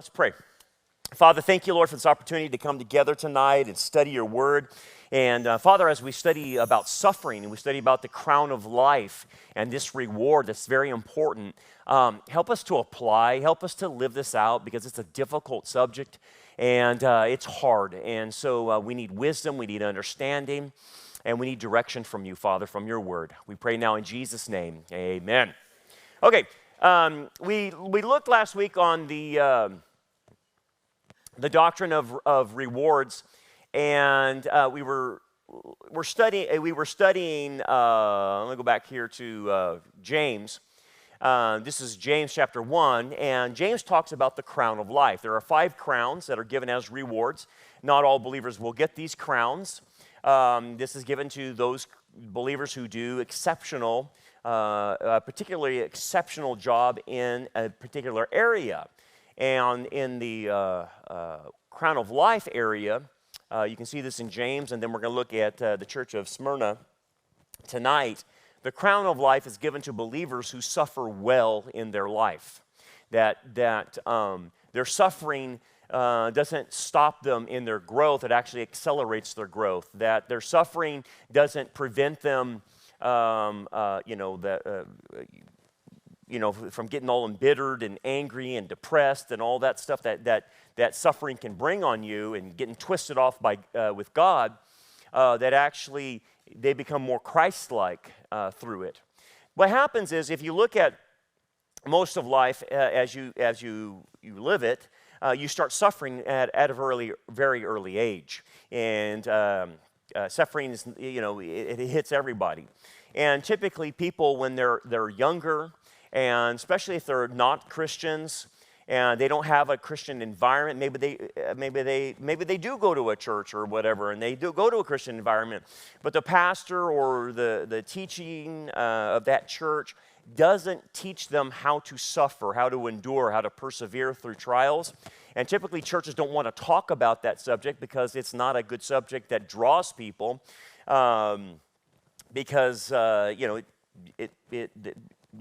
Let's pray. Father, thank you, Lord, for this opportunity to come together tonight and study your word. And Father, as we study about suffering and we study about the crown of life and this reward that's very important, help us to apply, help us to live this out because it's a difficult subject and it's hard. And so we need wisdom, we need understanding, and we need direction from you, Father, from your word. We pray now in Jesus' name, amen. Okay, we looked last week on the doctrine of rewards, and we were studying. Let me go back here to James. This is James chapter 1, and James talks about the crown of life. There are 5 crowns that are given as rewards. Not all believers will get these crowns. This is given to those believers who do a particularly exceptional job in a particular area. And in the crown of life area, you can see this in James, and then we're going to look at the Church of Smyrna tonight. The crown of life is given to believers who suffer well in their life. That their suffering doesn't stop them in their growth, it actually accelerates their growth. That their suffering doesn't prevent them from getting all embittered and angry and depressed and all that stuff that suffering can bring on you and getting twisted off with God, that actually they become more Christ-like through it. What happens is if you look at most of life as you live it, you start suffering at a very early age. And suffering is, it hits everybody. And typically people, when they're younger, and especially if they're not Christians and they don't have a Christian environment, maybe they do go to a church or whatever, and they do go to a Christian environment, but the pastor or the teaching of that church doesn't teach them how to suffer, how to endure, how to persevere through trials. And typically churches don't want to talk about that subject because it's not a good subject that draws people, because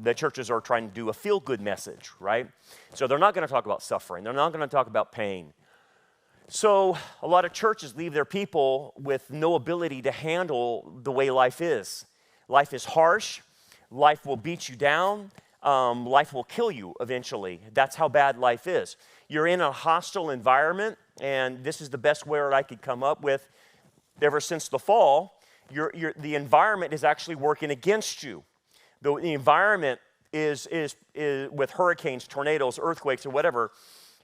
the churches are trying to do a feel-good message, right? So they're not going to talk about suffering. They're not going to talk about pain. So a lot of churches leave their people with no ability to handle the way life is. Life is harsh. Life will beat you down. Life will kill you eventually. That's how bad life is. You're in a hostile environment, and this is the best word I could come up with. Ever since the fall, the environment is actually working against you. The environment is with hurricanes, tornadoes, earthquakes, or whatever,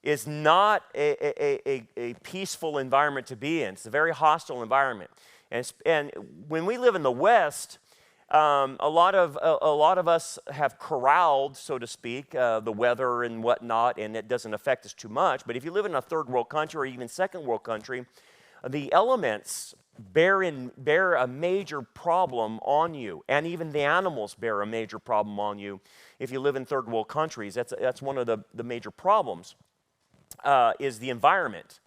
is not a peaceful environment to be in. It's a very hostile environment. And when we live in the West, a lot of us have corralled, so to speak, the weather and whatnot, and it doesn't affect us too much. But if you live in a third world country or even second world country, the elements bear a major problem on you, and even the animals bear a major problem on you if you live in third world countries. That's one of the major problems, is the environment.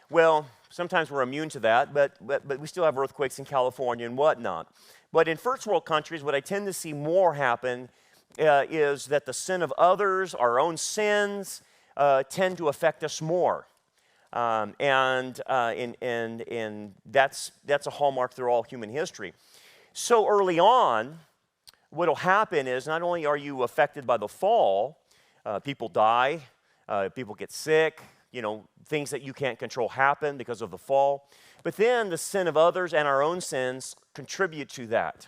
Well, sometimes we're immune to that, but we still have earthquakes in California and whatnot. But in first world countries, what I tend to see more happen is that the sin of others, our own sins, tend to affect us more. And that's a hallmark through all human history. So early on, what will happen is not only are you affected by the fall, people die, people get sick, things that you can't control happen because of the fall, but then the sin of others and our own sins contribute to that.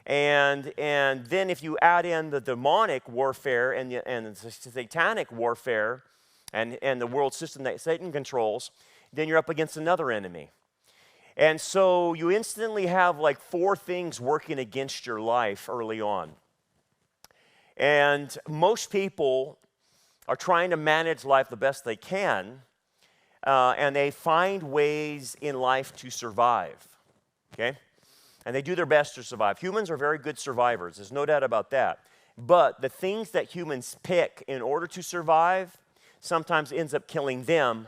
And then if you add in the demonic warfare and the satanic warfare, and the world system that Satan controls, then you're up against another enemy. And so you instantly have like 4 things working against your life early on. And most people are trying to manage life the best they can, and they find ways in life to survive, okay? And they do their best to survive. Humans are very good survivors, there's no doubt about that. But the things that humans pick in order to survive sometimes ends up killing them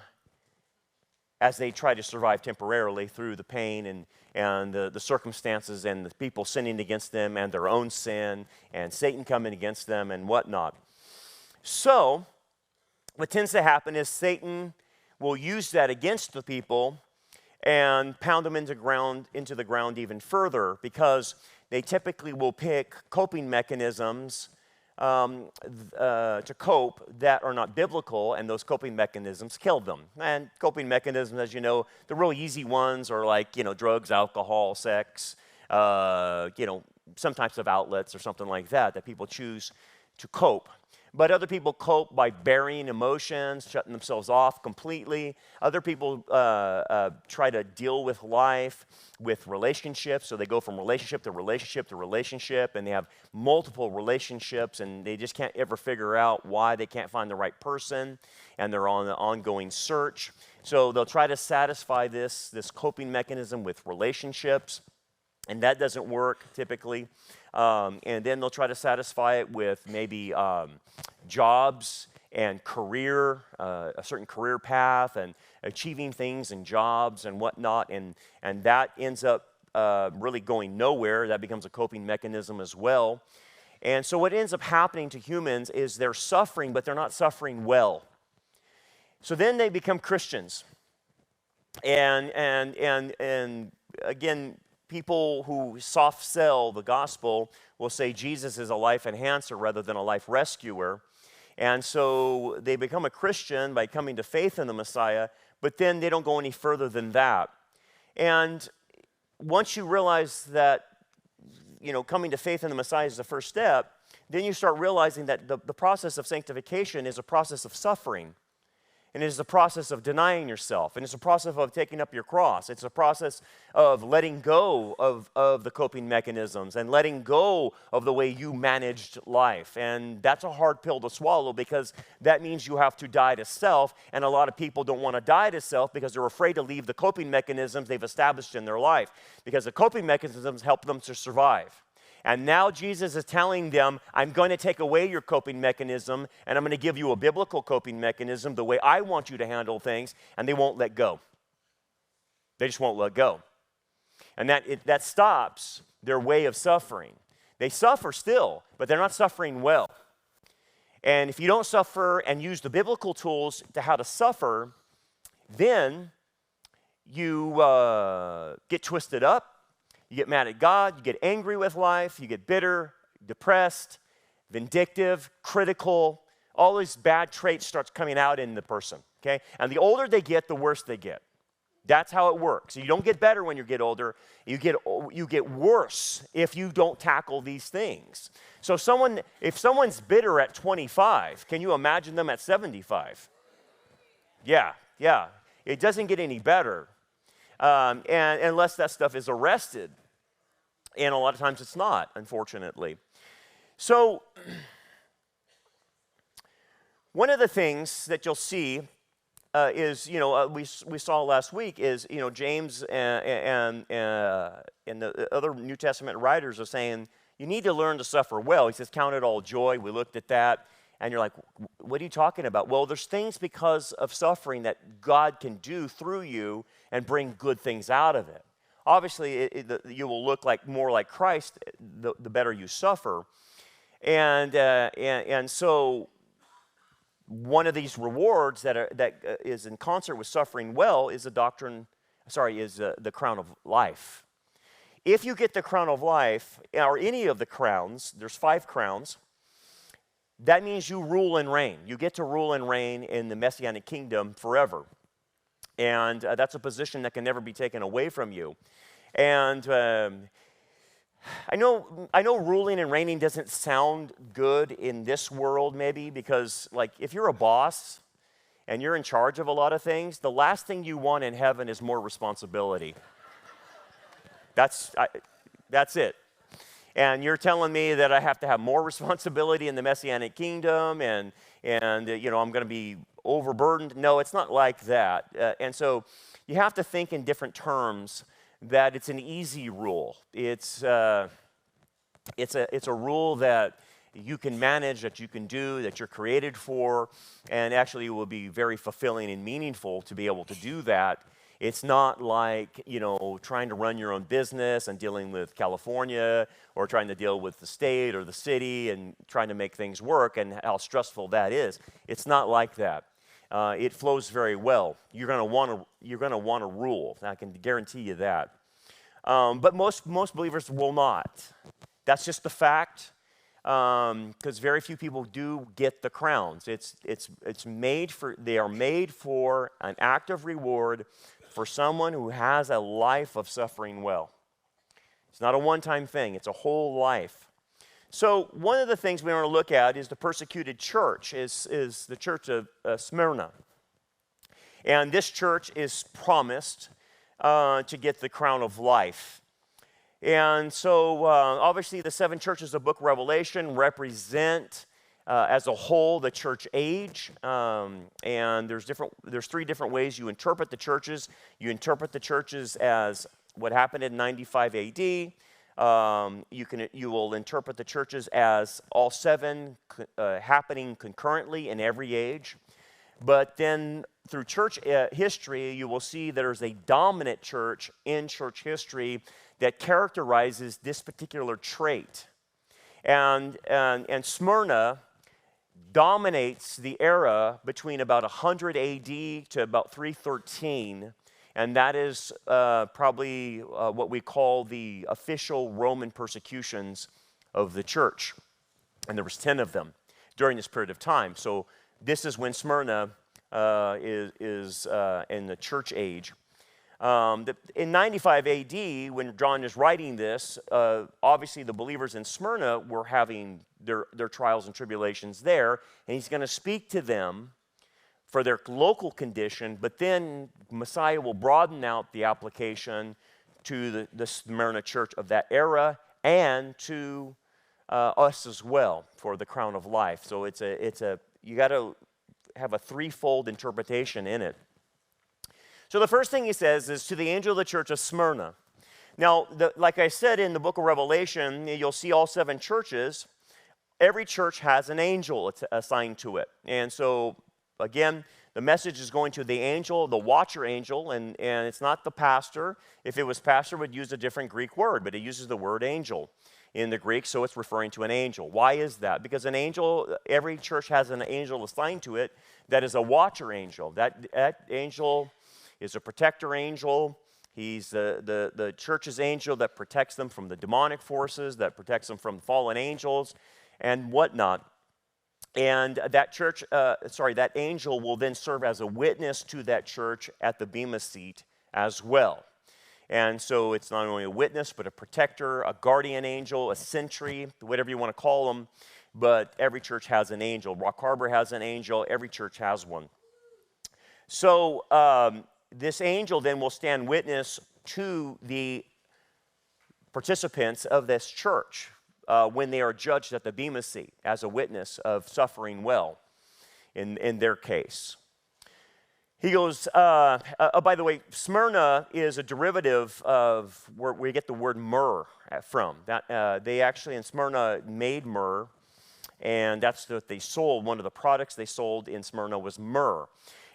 as they try to survive temporarily through the pain and the circumstances and the people sinning against them and their own sin and Satan coming against them and whatnot. So what tends to happen is Satan will use that against the people and pound them into the ground even further, because they typically will pick coping mechanisms to cope that are not biblical, and those coping mechanisms kill them. And coping mechanisms, as you know, the real easy ones are like, drugs, alcohol, sex, some types of outlets or something like that people choose to cope. But other people cope by burying emotions, shutting themselves off completely. Other people try to deal with life with relationships. So they go from relationship to relationship to relationship, and they have multiple relationships, and they just can't ever figure out why they can't find the right person, and they're on an ongoing search. So they'll try to satisfy this coping mechanism with relationships, and that doesn't work typically. And then they'll try to satisfy it with maybe jobs and career, a certain career path, and achieving things and jobs and whatnot. And that ends up really going nowhere. That becomes a coping mechanism as well. And so what ends up happening to humans is they're suffering, but they're not suffering well. So then they become Christians. And again, people who soft sell the gospel will say Jesus is a life enhancer rather than a life rescuer. And so they become a Christian by coming to faith in the Messiah, but then they don't go any further than that. And once you realize that, coming to faith in the Messiah is the first step, then you start realizing that the process of sanctification is a process of suffering. And it is a process of denying yourself. And it's a process of taking up your cross. It's a process of letting go of the coping mechanisms and letting go of the way you managed life. And that's a hard pill to swallow, because that means you have to die to self. And a lot of people don't want to die to self because they're afraid to leave the coping mechanisms they've established in their life, because the coping mechanisms help them to survive. And now Jesus is telling them, I'm going to take away your coping mechanism, and I'm going to give you a biblical coping mechanism, the way I want you to handle things, and they won't let go. They just won't let go. And that stops their way of suffering. They suffer still, but they're not suffering well. And if you don't suffer and use the biblical tools to how to suffer, then you get twisted up. You get mad at God, you get angry with life, you get bitter, depressed, vindictive, critical. All these bad traits starts coming out in the person, okay? And the older they get, the worse they get. That's how it works. You don't get better when you get older. You get worse if you don't tackle these things. So if someone's bitter at 25, can you imagine them at 75? Yeah. It doesn't get any better. And unless that stuff is arrested. And a lot of times it's not, unfortunately. So one of the things that you'll see is, we saw last week is, James and the other New Testament writers are saying, you need to learn to suffer well. He says, count it all joy. We looked at that. And you're like, what are you talking about? Well, there's things because of suffering that God can do through you and bring good things out of it. Obviously, you will look more like Christ the better you suffer. And so one of these rewards that is in concert with suffering well is the crown of life. If you get the crown of life, or any of the crowns, there's 5 crowns, that means you rule and reign. You get to rule and reign in the Messianic kingdom forever. And that's a position that can never be taken away from you. And I know ruling and reigning doesn't sound good in this world maybe, because if you're a boss and you're in charge of a lot of things, the last thing you want in heaven is more responsibility. That's it. And you're telling me that I have to have more responsibility in the Messianic kingdom, and I'm going to be overburdened. No, it's not like that. And so you have to think in different terms, that it's an easy rule. It's a rule that you can manage, that you can do, that you're created for, and actually it will be very fulfilling and meaningful to be able to do that. It's not like, trying to run your own business and dealing with California or trying to deal with the state or the city and trying to make things work and how stressful that is. It's not like that. It flows very well. You're going to want to rule. I can guarantee you that. But most believers will not. That's just the fact. Because very few people do get the crowns. They are made for an act of reward for someone who has a life of suffering well. It's not a one-time thing. It's a whole life. So one of the things we want to look at is the persecuted church, is the Church of Smyrna. And this church is promised to get the crown of life. And so obviously the 7 churches of book Revelation represent as a whole the church age. And there's 3 different ways you interpret the churches. You interpret the churches as what happened in 95 AD. You will interpret the churches as all 7 happening concurrently in every age. But then through church history, you will see there's a dominant church in church history that characterizes this particular trait. And Smyrna dominates the era between about 100 AD to about 313, and that is probably what we call the official Roman persecutions of the church. And there was 10 of them during this period of time. So this is when Smyrna is in the church age. In 95 AD, when John is writing this, obviously the believers in Smyrna were having their trials and tribulations there, and he's going to speak to them for their local condition, but then Messiah will broaden out the application to the Smyrna church of that era and to us as well for the crown of life. So you got to have a threefold interpretation in it. So the first thing he says is to the angel of the church of Smyrna. Now, like I said in the book of Revelation, you'll see all 7 churches. Every church has an angel assigned to it. And so, again, the message is going to the angel, the watcher angel, and it's not the pastor. If it was pastor, it would use a different Greek word, but it uses the word angel in the Greek, so it's referring to an angel. Why is that? Because every church has an angel assigned to it that is a watcher angel. That angel is a protector angel. He's the church's angel that protects them from the demonic forces, that protects them from fallen angels and whatnot. And that angel will then serve as a witness to that church at the Bema seat as well. And so it's not only a witness, but a protector, a guardian angel, a sentry, whatever you want to call them. But every church has an angel. Rock Harbor has an angel. Every church has one. So this angel then will stand witness to the participants of this church when they are judged at the Bema seat as a witness of suffering well in their case. He goes, by the way, Smyrna is a derivative of where we get the word myrrh from. They actually in Smyrna made myrrh, and that's what they sold. One of the products they sold in Smyrna was myrrh.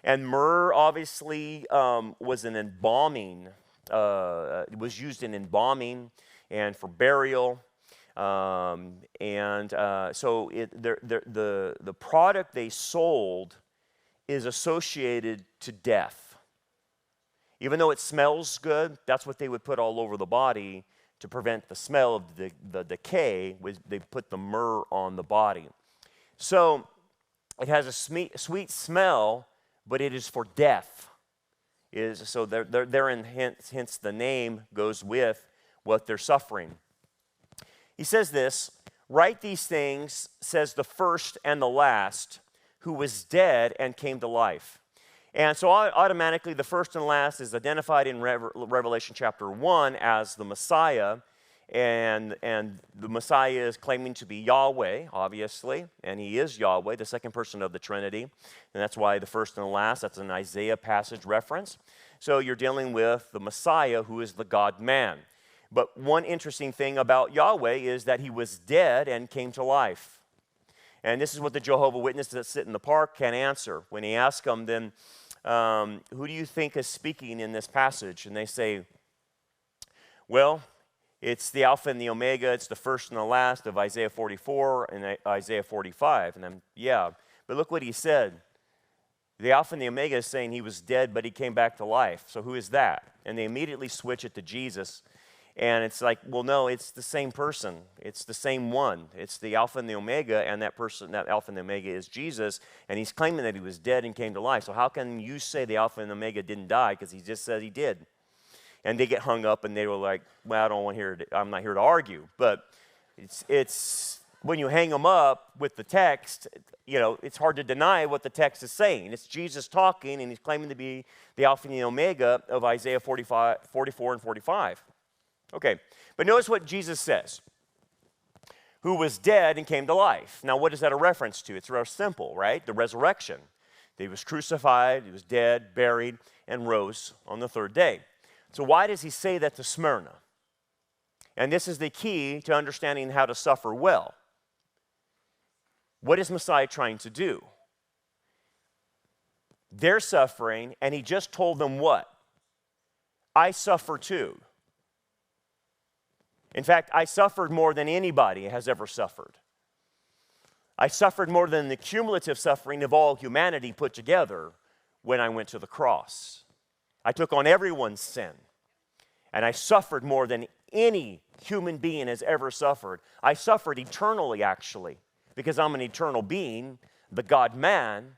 And myrrh obviously was an embalming, it was used in embalming and for burial. So the product they sold is associated to death. Even though it smells good, that's what they would put all over the body to prevent the smell of the decay. They put the myrrh on the body. So it has a sweet smell, but it is for death. So therein, hence the name goes with what they're suffering. He says this, write these things, says the first and the last, who was dead and came to life. And so automatically the first and last is identified in Revelation chapter 1 as the Messiah. And the Messiah is claiming to be Yahweh, obviously, and he is Yahweh, the second person of the Trinity. And that's why the first and the last, that's an Isaiah passage reference. So you're dealing with the Messiah, who is the God-man. But one interesting thing about Yahweh is that he was dead and came to life. And this is what the Jehovah's Witnesses that sit in the park can answer. When he asks them, then, who do you think is speaking in this passage? And they say, well, it's the Alpha and the Omega. It's the first and the last of Isaiah 44 and Isaiah 45. And but look what he said. The Alpha and the Omega is saying he was dead, but he came back to life. So who is that? And they immediately switch it to Jesus. And it's like, well, no, it's the same person. It's the same one. It's the Alpha and the Omega, and that person, that Alpha and the Omega is Jesus, and he's claiming that he was dead and came to life. So how can you say the Alpha and the Omega didn't die? Because he just said he did. And they get hung up, and they were like, well, I'm not here to argue. But it's when you hang them up with the text, it's hard to deny what the text is saying. It's Jesus talking, and he's claiming to be the Alpha and the Omega of Isaiah 44 and 45. Okay, but notice what Jesus says. Who was dead and came to life. Now, what is that a reference to? It's real simple, right? The resurrection. He was crucified, he was dead, buried, and rose on the third day. So why does he say that to Smyrna? And this is the key to understanding how to suffer well. What is Messiah trying to do? They're suffering, and he just told them what? I suffer too. In fact, I suffered more than anybody has ever suffered. I suffered more than the cumulative suffering of all humanity put together when I went to the cross. I took on everyone's sin, and I suffered more than any human being has ever suffered. I suffered eternally, actually, because I'm an eternal being, the God-man,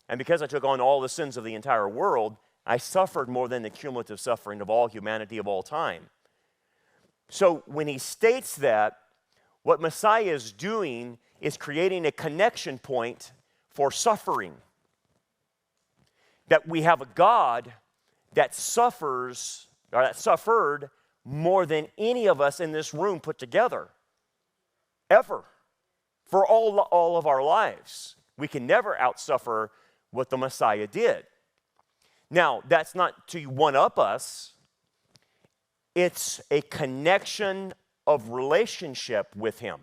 and because I took on all the sins of the entire world, I suffered more than the cumulative suffering of all humanity of all time. So when he states that, what Messiah is doing is creating a connection point for suffering. That we have a God that suffers, or that suffered more than any of us in this room put together, ever, for all of our lives. We can never outsuffer what the Messiah did. Now, that's not to one-up us. It's a connection of relationship with him.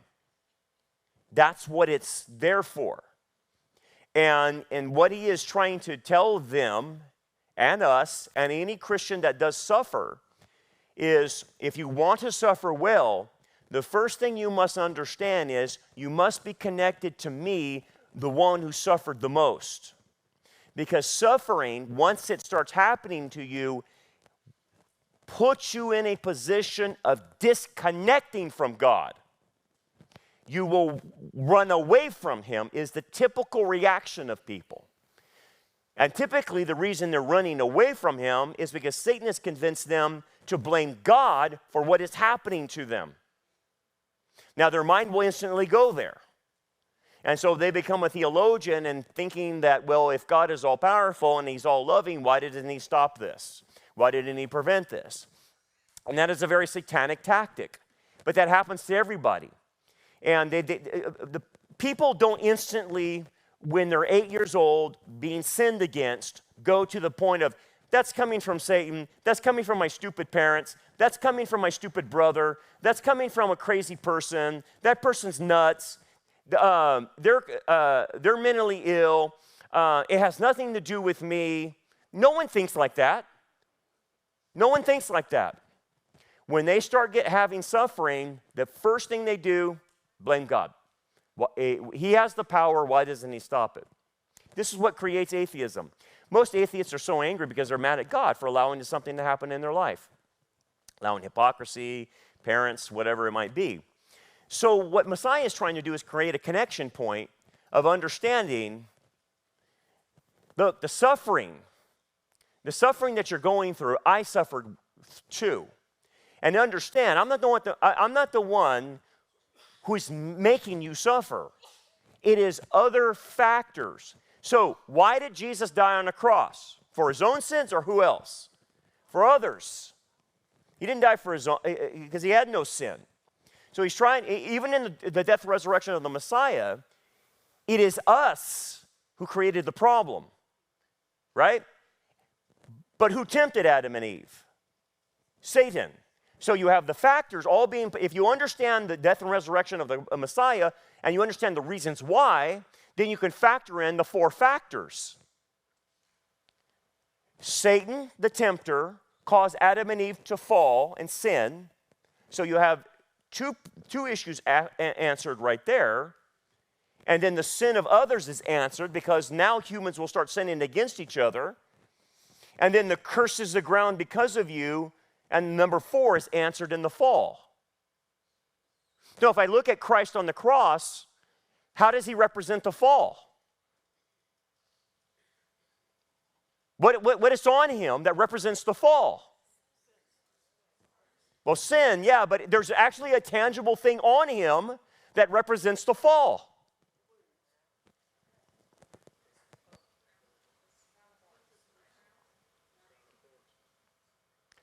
That's what it's there for. And what he is trying to tell them and us and any Christian that does suffer is if you want to suffer well, the first thing you must understand is you must be connected to me, the one who suffered the most. Because suffering, once it starts happening to you, puts you in a position of disconnecting from God. You will run away from him is the typical reaction of people. And typically the reason they're running away from him is because Satan has convinced them to blame God for what is happening to them. Now their mind will instantly go there. And so they become a theologian and thinking that, well, if God is all powerful and he's all loving, why didn't he stop this? Why didn't he prevent this? And that is a very satanic tactic. But that happens to everybody. And the people don't instantly, when they're 8 years old, being sinned against, go to the point of, that's coming from Satan, that's coming from my stupid parents, that's coming from my stupid brother, that's coming from a crazy person, that person's nuts, they're mentally ill, it has nothing to do with me. No one thinks like that. No one thinks like that. When they start having suffering, the first thing they do, blame God. Well, he has the power, why doesn't he stop it? This is what creates atheism. Most atheists are so angry because they're mad at God for allowing something to happen in their life. Allowing hypocrisy, parents, whatever it might be. So what Messiah is trying to do is create a connection point of understanding, look, the suffering that you're going through, I suffered too. And understand, I'm not the one who's making you suffer. It is other factors. So why did Jesus die on the cross? For his own sins or who else? For others. He didn't die for his own, because he had no sin. So he's trying, even in the death and resurrection of the Messiah, it is us who created the problem, right? But who tempted Adam and Eve? Satan. So you have the factors all being, if you understand the death and resurrection of the Messiah, and you understand the reasons why, then you can factor in the four factors. Satan, the tempter, caused Adam and Eve to fall and sin. So you have two issues answered right there. And then the sin of others is answered because now humans will start sinning against each other. And then the curses the ground because of you. And number 4 is answered in the fall. So if I look at Christ on the cross, how does he represent the fall? What is on him that represents the fall? Well, sin, yeah, but there's actually a tangible thing on him that represents the fall.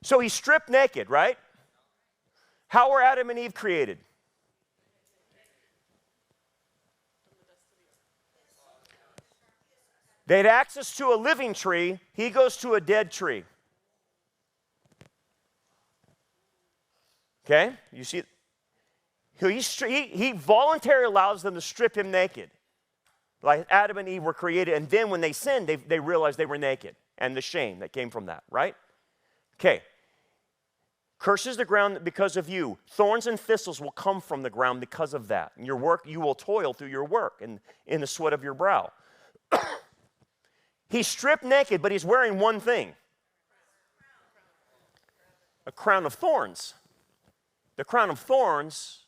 So he's stripped naked, right? How were Adam and Eve created? They had access to a living tree. He goes to a dead tree. Okay? You see, he voluntarily allows them to strip him naked. Like Adam and Eve were created, and then when they sinned, they realized they were naked, and the shame that came from that, right? Okay. Curses the ground because of you. Thorns and thistles will come from the ground because of that. In your work, you will toil through your work and in the sweat of your brow. He's stripped naked, but he's wearing one thing. A crown of thorns. The crown of thorns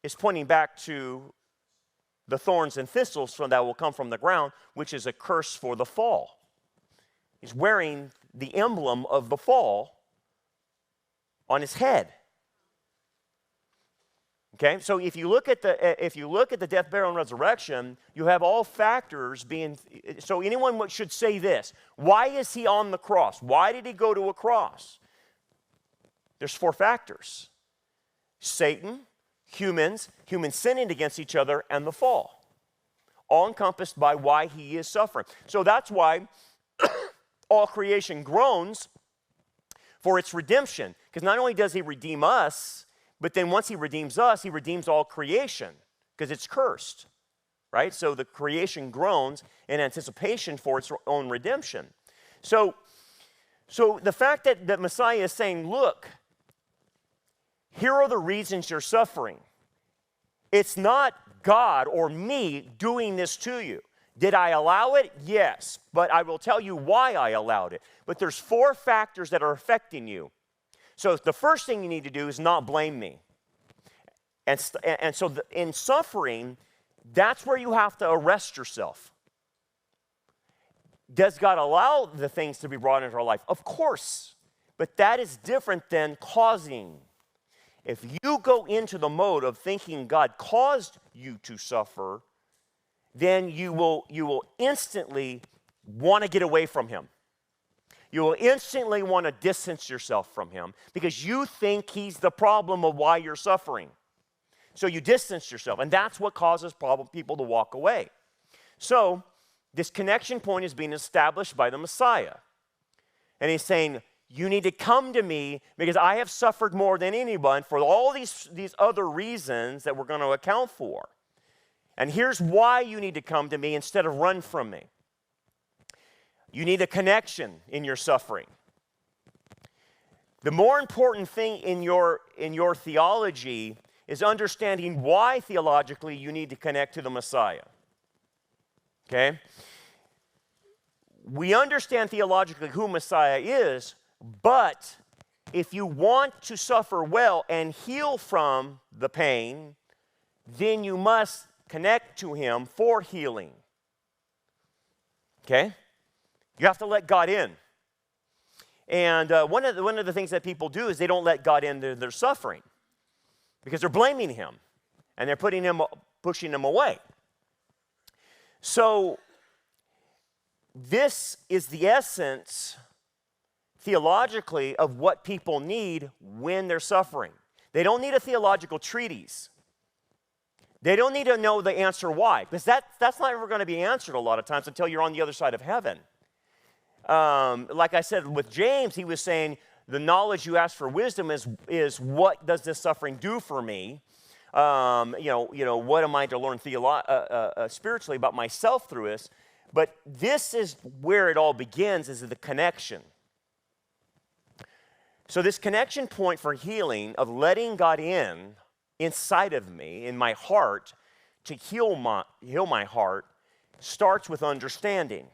is pointing back to the thorns and thistles that will come from the ground, which is a curse for the fall. He's wearing the emblem of the fall on his head. Okay, so if you look at the death, burial, and resurrection, you have all factors being. So anyone should say this: why is he on the cross? Why did he go to a cross? There's 4 factors: Satan, humans sinning against each other, and the fall, all encompassed by why he is suffering. So that's why all creation groans for its redemption, because not only does he redeem us, but then once he redeems us, he redeems all creation, because it's cursed, right? So the creation groans in anticipation for its own redemption. So the fact that Messiah is saying, look, here are the reasons you're suffering. It's not God or me doing this to you. Did I allow it? Yes, but I will tell you why I allowed it. But there's 4 factors that are affecting you. So the first thing you need to do is not blame me. And so in suffering, that's where you have to arrest yourself. Does God allow the things to be brought into our life? Of course. But that is different than causing. If you go into the mode of thinking God caused you to suffer, then you will instantly want to get away from him. You will instantly want to distance yourself from him because you think he's the problem of why you're suffering. So you distance yourself, and that's what causes people to walk away. So this connection point is being established by the Messiah. And he's saying, you need to come to me because I have suffered more than anyone for all these other reasons that we're going to account for. And here's why you need to come to me instead of run from me. You need a connection in your suffering. The more important thing in your theology is understanding why theologically you need to connect to the Messiah. Okay? We understand theologically who Messiah is, but if you want to suffer well and heal from the pain, then you must connect to him for healing. Okay? You have to let God in. And one of the things that people do is they don't let God into their suffering because they're blaming him and they're pushing him away. So this is the essence theologically of what people need when they're suffering. They don't need a theological treatise. They don't need to know the answer why, because that's not ever going to be answered a lot of times until you're on the other side of heaven. Like I said with James, he was saying, the knowledge you ask for wisdom is what does this suffering do for me? What am I to learn spiritually about myself through this? But this is where it all begins, is the connection. So this connection point for healing of letting God inside of me, in my heart, to heal my heart, starts with understanding.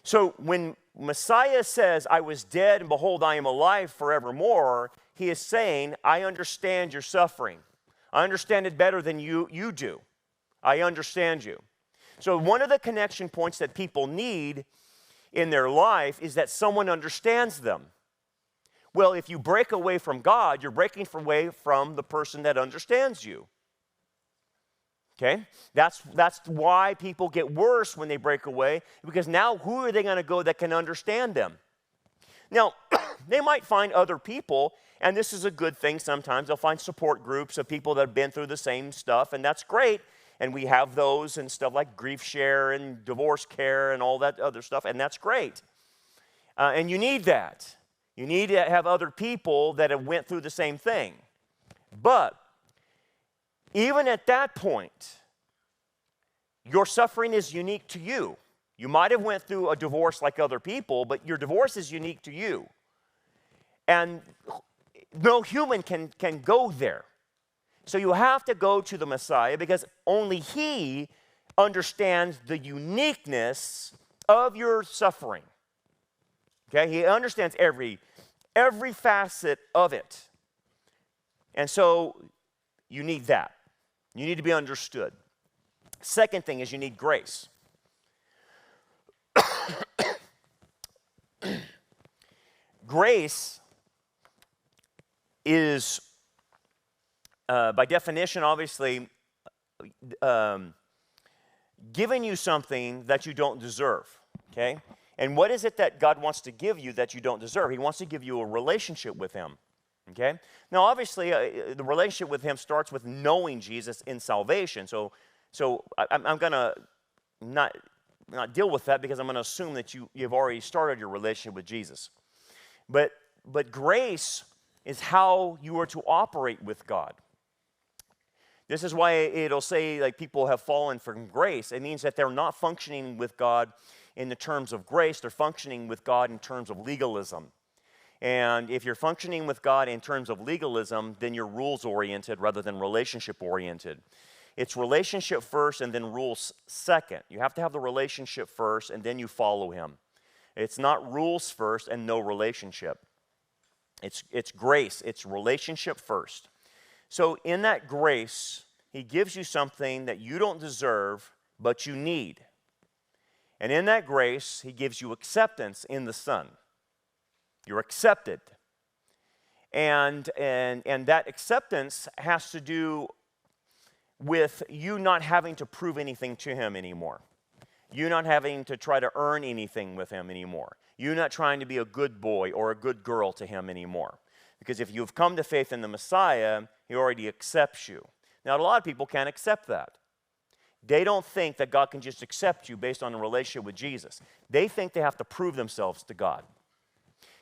So when Messiah says, I was dead and behold I am alive forevermore, he is saying, I understand your suffering. I understand it better than you do. I understand you. So one of the connection points that people need in their life is that someone understands them. Well, if you break away from God, you're breaking away from the person that understands you. Okay? That's why people get worse when they break away, because now who are they going to go that can understand them? Now, they might find other people, and this is a good thing sometimes. They'll find support groups of people that have been through the same stuff, and that's great. And we have those and stuff like grief share and divorce care and all that other stuff, and that's great. And you need that. You need to have other people that have went through the same thing. But even at that point, your suffering is unique to you. You might have went through a divorce like other people, but your divorce is unique to you. And no human can go there. So you have to go to the Messiah because only he understands the uniqueness of your suffering. Okay? He understands every facet of it. And so you need that. You need to be understood. Second thing is you need grace. Grace is, by definition, obviously, giving you something that you don't deserve, okay? And what is it that God wants to give you that you don't deserve? He wants to give you a relationship with him, okay? Now, obviously, the relationship with him starts with knowing Jesus in salvation. So I'm going to not deal with that because I'm going to assume that you've already started your relationship with Jesus. But grace is how you are to operate with God. This is why it'll say like people have fallen from grace. It means that they're not functioning with God in the terms of grace. They're functioning with God in terms of legalism. And if you're functioning with God in terms of legalism, then you're rules-oriented rather than relationship-oriented. It's relationship first and then rules second. You have to have the relationship first and then you follow him. It's not rules first and no relationship. It's grace. It's relationship first. So in that grace, he gives you something that you don't deserve, but you need. And in that grace, he gives you acceptance in the Son. You're accepted. And that acceptance has to do with you not having to prove anything to him anymore. You not having to try to earn anything with him anymore. You not trying to be a good boy or a good girl to him anymore. Because if you've come to faith in the Messiah, he already accepts you. Now, a lot of people can't accept that. They don't think that God can just accept you based on a relationship with Jesus. They think they have to prove themselves to God.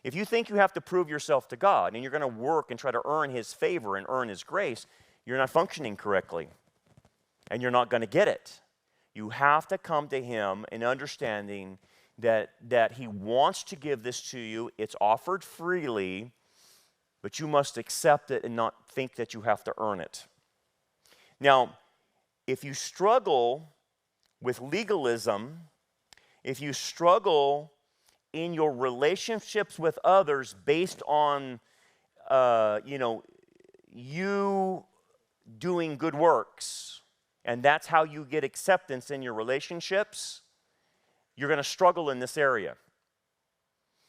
If you think you have to prove yourself to God and you're going to work and try to earn his favor and earn his grace, you're not functioning correctly. And you're not going to get it. You have to come to him in understanding that he wants to give this to you. It's offered freely, but you must accept it and not think that you have to earn it. Now, if you struggle with legalism, if you struggle in your relationships with others based on, you doing good works, and that's how you get acceptance in your relationships, you're going to struggle in this area.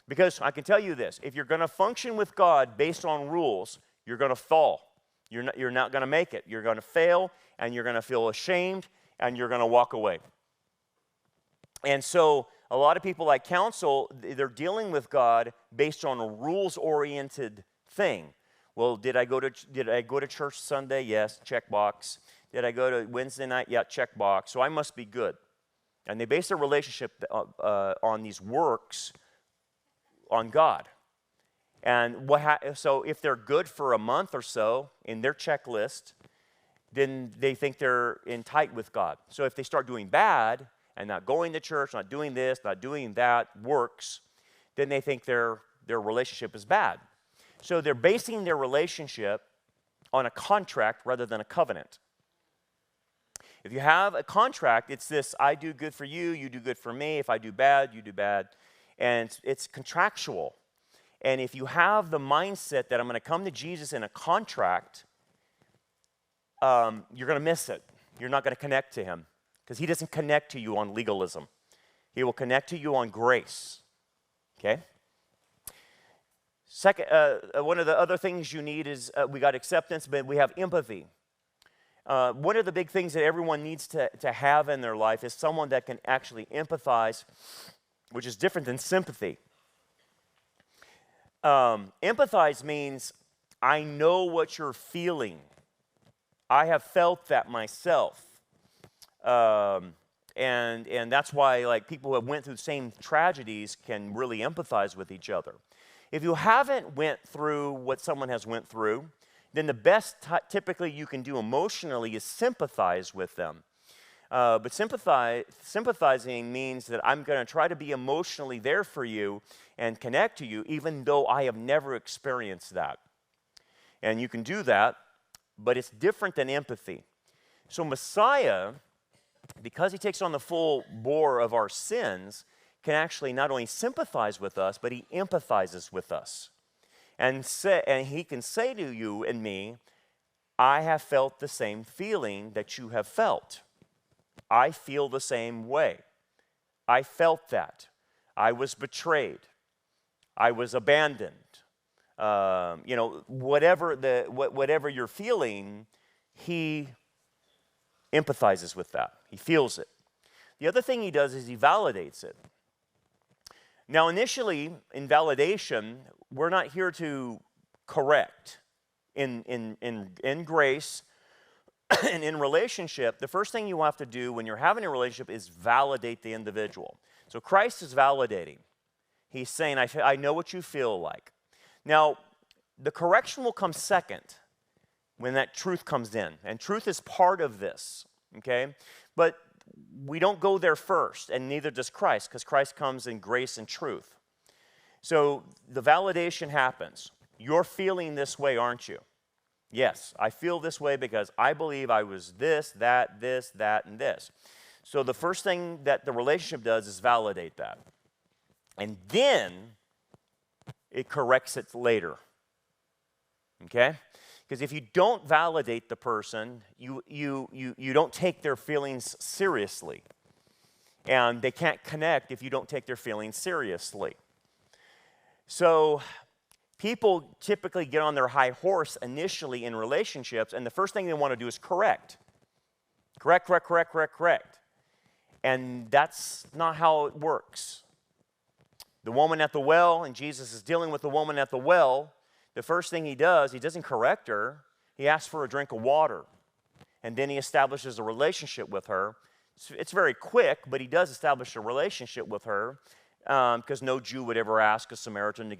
Because I can tell you this, if you're going to function with God based on rules, you're going to fall. You're not going to make it. You're going to fail, and you're going to feel ashamed, and you're going to walk away. And so a lot of people I counsel, they're dealing with God based on a rules-oriented thing. Well, did I go to church Sunday? Yes, check box. Did I go to Wednesday night? Yeah, check box. So I must be good. And they base their relationship on these works on God. And so if they're good for a month or so in their checklist, then they think they're in tight with God. So if they start doing bad and not going to church, not doing this, not doing that, works, then they think their relationship is bad. So they're basing their relationship on a contract rather than a covenant. If you have a contract, it's this: I do good for you, you do good for me. If I do bad, you do bad. And it's contractual. And if you have the mindset that I'm going to come to Jesus in a contract, you're going to miss it. You're not going to connect to him because he doesn't connect to you on legalism. He will connect to you on grace. Okay? Second, one of the other things you need is we got acceptance, but we have empathy. One of the big things that everyone needs to have in their life is someone that can actually empathize, which is different than sympathy. Empathize means I know what you're feeling. I have felt that myself. And that's why, like, people who have went through the same tragedies can really empathize with each other. If you haven't went through what someone has went through, then the best typically you can do emotionally is sympathize with them. But sympathizing means that I'm going to try to be emotionally there for you and connect to you, even though I have never experienced that. And you can do that, but it's different than empathy. So Messiah, because he takes on the full bore of our sins, can actually not only sympathize with us, but he empathizes with us. And he can say to you and me, I have felt the same feeling that you have felt. I feel the same way. I felt that. I was betrayed. I was abandoned. Whatever you're feeling, he empathizes with that. He feels it. The other thing he does is he validates it. Now, initially, in validation, we're not here to correct. In grace and in relationship, the first thing you have to do when you're having a relationship is validate the individual. So Christ is validating. He's saying, I know what you feel like. Now, the correction will come second when that truth comes in. And truth is part of this, okay? But we don't go there first, and neither does Christ, because Christ comes in grace and truth. So the validation happens. You're feeling this way, aren't you? Yes, I feel this way because I believe I was this, that, and this. So the first thing that the relationship does is validate that. And then it corrects it later. Okay? Because if you don't validate the person, you don't take their feelings seriously. And they can't connect if you don't take their feelings seriously. So people typically get on their high horse initially in relationships, and the first thing they want to do is correct. Correct. And that's not how it works. The woman at the well, and Jesus is dealing with the woman at the well, the first thing he does, he doesn't correct her, he asks for a drink of water. And then he establishes a relationship with her. It's very quick, but he does establish a relationship with her because no Jew would ever ask a Samaritan to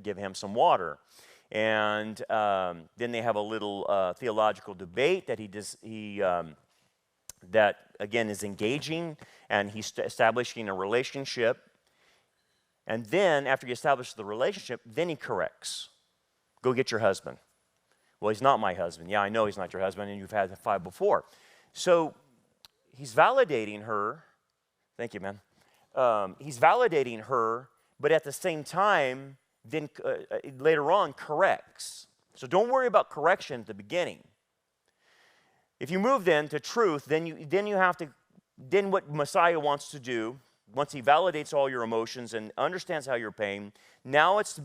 give him some water. And then they have a little theological debate that that again is engaging, and he's establishing a relationship. And then after he establishes the relationship, then he corrects. Go get your husband. Well, he's not my husband. Yeah, I know he's not your husband, and you've had the fight before. So he's validating her. Thank you, man. He's validating her, but at the same time, then later on corrects. So don't worry about correction at the beginning. If you move then to truth, then you have to, then what Messiah wants to do, once he validates all your emotions and understands how you're paying, now it's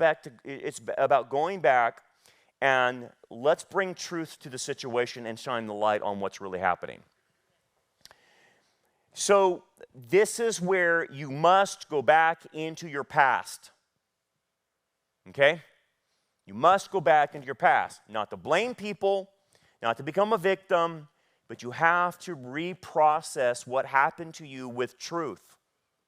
about going back and let's bring truth to the situation and shine the light on what's really happening. So this is where you must go back into your past. Okay? You must go back into your past. Not to blame people, not to become a victim, but you have to reprocess what happened to you with truth.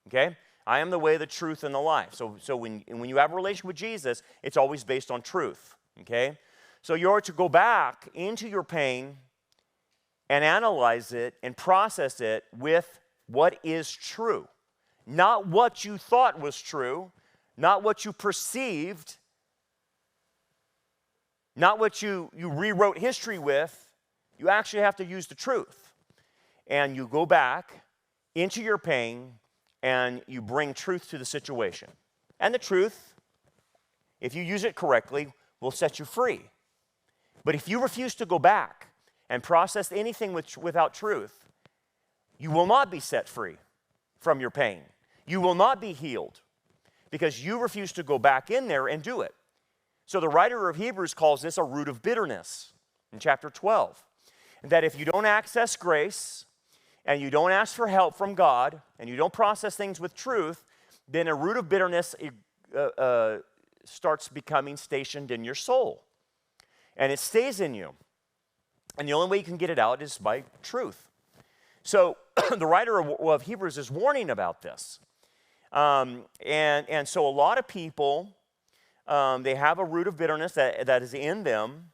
Okay? I am the way, the truth, and the life. So when you have a relationship with Jesus, it's always based on truth. Okay? So you are to go back into your pain, and analyze it and process it with what is true. Not what you thought was true, not what you perceived, not what you rewrote history with. You actually have to use the truth. And you go back into your pain and you bring truth to the situation. And the truth, if you use it correctly, will set you free. But if you refuse to go back and process anything without truth, you will not be set free from your pain. You will not be healed because you refuse to go back in there and do it. So the writer of Hebrews calls this a root of bitterness in chapter 12. That if you don't access grace and you don't ask for help from God and you don't process things with truth, then a root of bitterness starts becoming stationed in your soul. And it stays in you. And the only way you can get it out is by truth. So the writer of Hebrews is warning about this. And so a lot of people, they have a root of bitterness that is in them.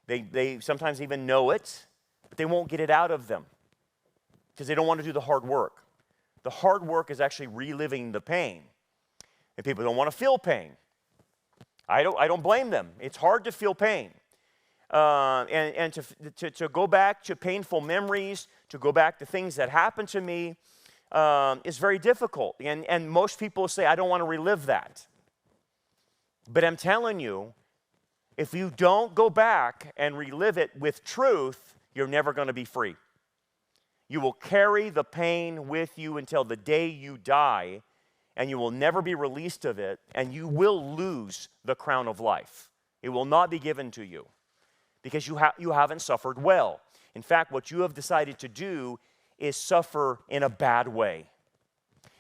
They sometimes even know it, but they won't get it out of them because they don't want to do the hard work. The hard work is actually reliving the pain. And people don't want to feel pain. I don't blame them. It's hard to feel pain. And to go back to painful memories, to go back to things that happened to me is very difficult. And most people say, I don't want to relive that. But I'm telling you, if you don't go back and relive it with truth, you're never going to be free. You will carry the pain with you until the day you die, and you will never be released of it, and you will lose the crown of life. It will not be given to you because you haven't suffered well. In fact, what you have decided to do is suffer in a bad way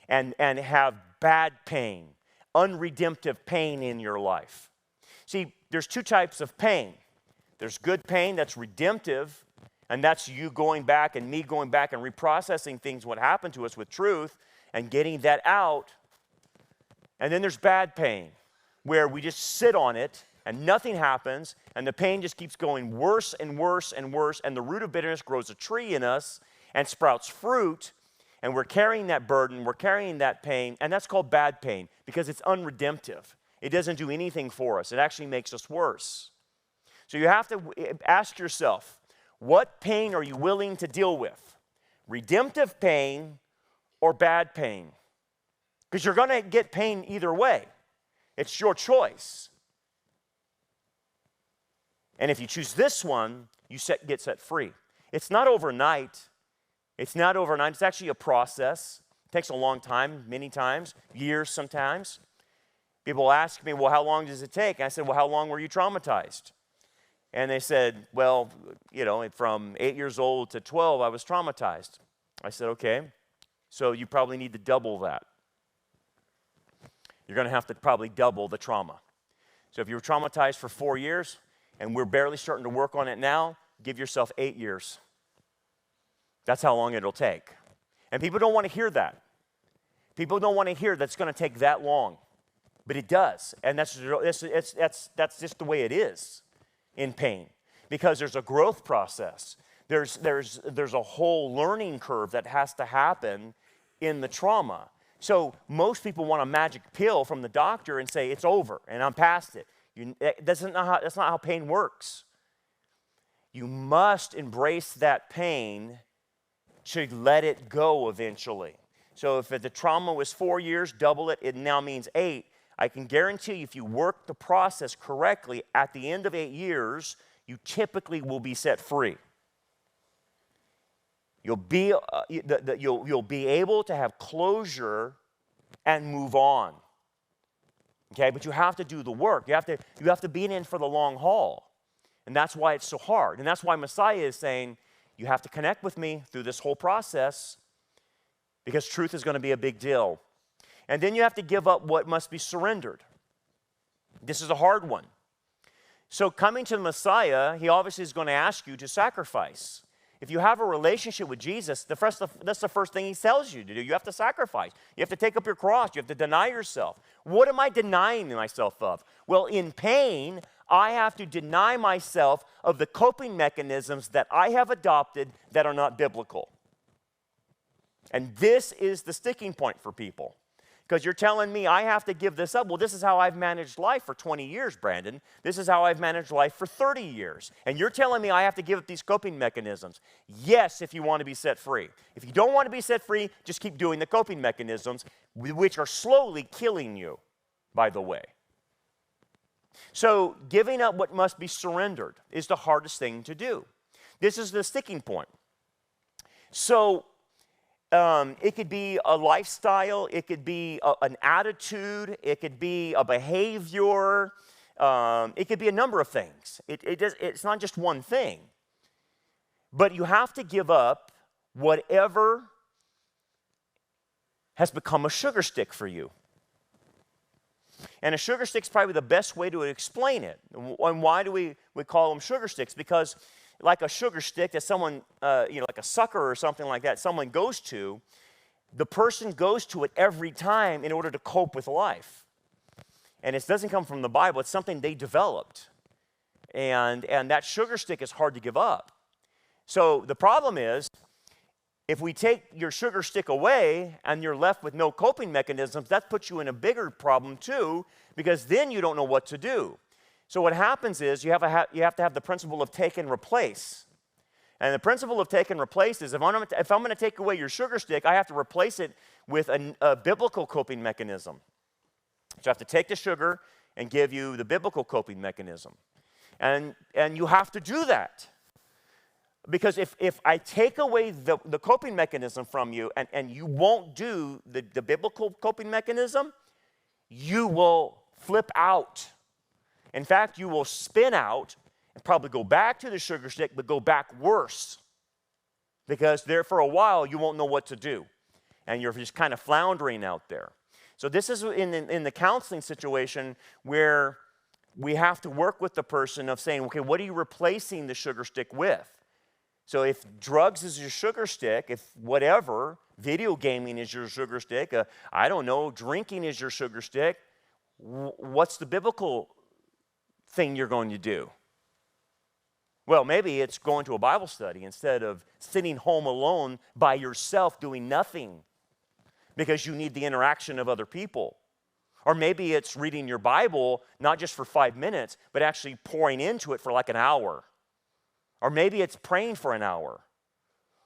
and have bad pain, unredemptive pain in your life. See, there's two types of pain. There's good pain that's redemptive, and that's you going back and me going back and reprocessing things, what happened to us with truth, and getting that out. And then there's bad pain, where we just sit on it, and nothing happens, and the pain just keeps going worse and worse and worse, and the root of bitterness grows a tree in us and sprouts fruit, and we're carrying that burden, we're carrying that pain, and that's called bad pain because it's unredemptive. It doesn't do anything for us. It actually makes us worse. So you have to ask yourself, what pain are you willing to deal with? Redemptive pain or bad pain? Because you're going to get pain either way. It's your choice. And if you choose this one, you get set free. It's not overnight. It's not overnight. It's actually a process. It takes a long time, many times, years sometimes. People ask me, well, how long does it take? And I said, well, how long were you traumatized? And they said, well, from 8 years old to 12, I was traumatized. I said, okay, so you probably need to double that. You're going to have to probably double the trauma. So if you were traumatized for 4 years, and we're barely starting to work on it now, give yourself 8 years. That's how long it'll take. And people don't want to hear that. People don't want to hear that's going to take that long. But it does. And that's just the way it is in pain. Because there's a growth process. There's a whole learning curve that has to happen in the trauma. So most people want a magic pill from the doctor and say, it's over, and I'm past it. That's not how pain works. You must embrace that pain to let it go eventually. So if the trauma was 4 years, double it, it now means 8. I can guarantee you if you work the process correctly, at the end of 8 years, you typically will be set free. You'll be able to have closure and move on. Okay, but you have to do the work. You have to be in for the long haul. And that's why it's so hard. And that's why Messiah is saying, you have to connect with me through this whole process because truth is going to be a big deal. And then you have to give up what must be surrendered. This is a hard one. So coming to the Messiah, he obviously is going to ask you to sacrifice. If you have a relationship with Jesus, that's the first thing he tells you to do. You have to sacrifice. You have to take up your cross. You have to deny yourself. What am I denying myself of? Well, in pain, I have to deny myself of the coping mechanisms that I have adopted that are not biblical. And this is the sticking point for people. Because you're telling me I have to give this up. Well, this is how I've managed life for 20 years, Brandon. This is how I've managed life for 30 years. And you're telling me I have to give up these coping mechanisms. Yes, if you want to be set free. If you don't want to be set free, just keep doing the coping mechanisms, which are slowly killing you, by the way. So giving up what must be surrendered is the hardest thing to do. This is the sticking point. So it could be a lifestyle, it could be an attitude, it could be a behavior, it could be a number of things. It's not just one thing. But you have to give up whatever has become a sugar stick for you. And a sugar stick is probably the best way to explain it. And why do we call them sugar sticks? Because like a sugar stick that someone, like a sucker or something like that, someone goes to, the person goes to it every time in order to cope with life. And it doesn't come from the Bible. It's something they developed. And that sugar stick is hard to give up. So the problem is, if we take your sugar stick away and you're left with no coping mechanisms, that puts you in a bigger problem too, because then you don't know what to do. So what happens is you have to have the principle of take and replace. And the principle of take and replace is if I'm going to take away your sugar stick, I have to replace it with a biblical coping mechanism. So I have to take the sugar and give you the biblical coping mechanism. And you have to do that. Because if I take away the coping mechanism from you and you won't do the biblical coping mechanism, you will flip out. In fact, you will spin out and probably go back to the sugar stick, but go back worse. Because there for a while, you won't know what to do. And you're just kind of floundering out there. So this is in the counseling situation where we have to work with the person of saying, okay, what are you replacing the sugar stick with? So if drugs is your sugar stick, if whatever, video gaming is your sugar stick, I don't know, drinking is your sugar stick, what's the biblical thing you're going to do? Well, maybe it's going to a Bible study instead of sitting home alone by yourself doing nothing because you need the interaction of other people. Or maybe it's reading your Bible, not just for 5 minutes, but actually pouring into it for like an hour. Or maybe it's praying for an hour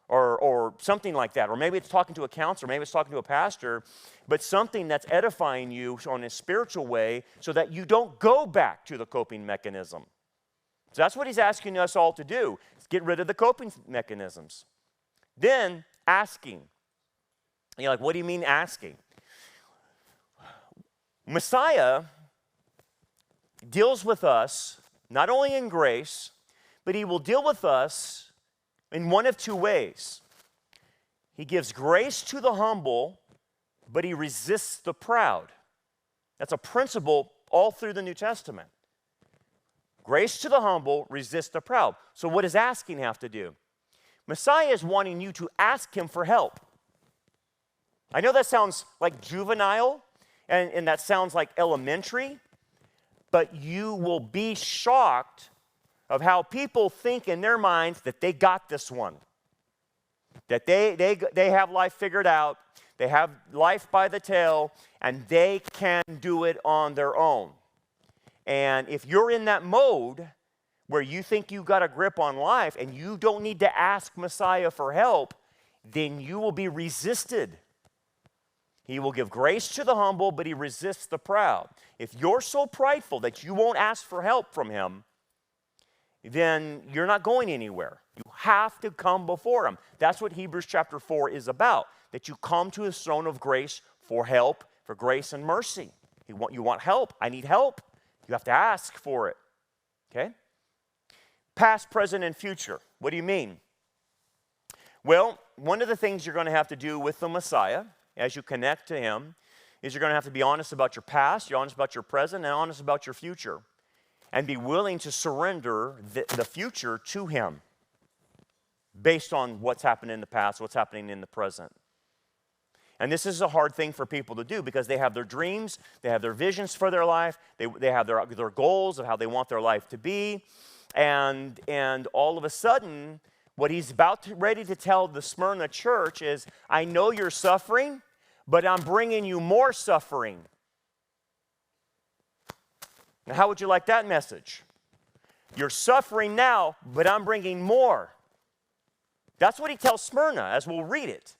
or something like that. Or maybe it's talking to a counselor, maybe it's talking to a pastor, but something that's edifying you in a spiritual way so that you don't go back to the coping mechanism. So that's what he's asking us all to do, is get rid of the coping mechanisms. Then asking. And you're like, what do you mean asking? Messiah deals with us not only in grace, but he will deal with us in one of two ways. He gives grace to the humble, but he resists the proud. That's a principle all through the New Testament. Grace to the humble, resist the proud. So what does asking have to do? Messiah is wanting you to ask him for help. I know that sounds like juvenile, and that sounds like elementary, but you will be shocked of how people think in their minds that they got this one, that they have life figured out, they have life by the tail, and they can do it on their own. And if you're in that mode where you think you've got a grip on life and you don't need to ask Messiah for help, then you will be resisted. He will give grace to the humble, but he resists the proud. If you're so prideful that you won't ask for help from him, then you're not going anywhere. You have to come before him. That's what Hebrews chapter 4 is about, that you come to his throne of grace for help, for grace and mercy. You want help. I need help. You have to ask for it. Okay? Past, present, and future. What do you mean? Well, one of the things you're going to have to do with the Messiah as you connect to him is you're going to have to be honest about your past, you're honest about your present, and honest about your future. And be willing to surrender the future to him based on what's happened in the past, what's happening in the present. And this is a hard thing for people to do because they have their dreams, they have their visions for their life, they have their goals of how they want their life to be. And all of a sudden, what he's ready to tell the Smyrna church is, I know you're suffering, but I'm bringing you more suffering. Now, how would you like that message? You're suffering now, but I'm bringing more. That's what he tells Smyrna, as we'll read it.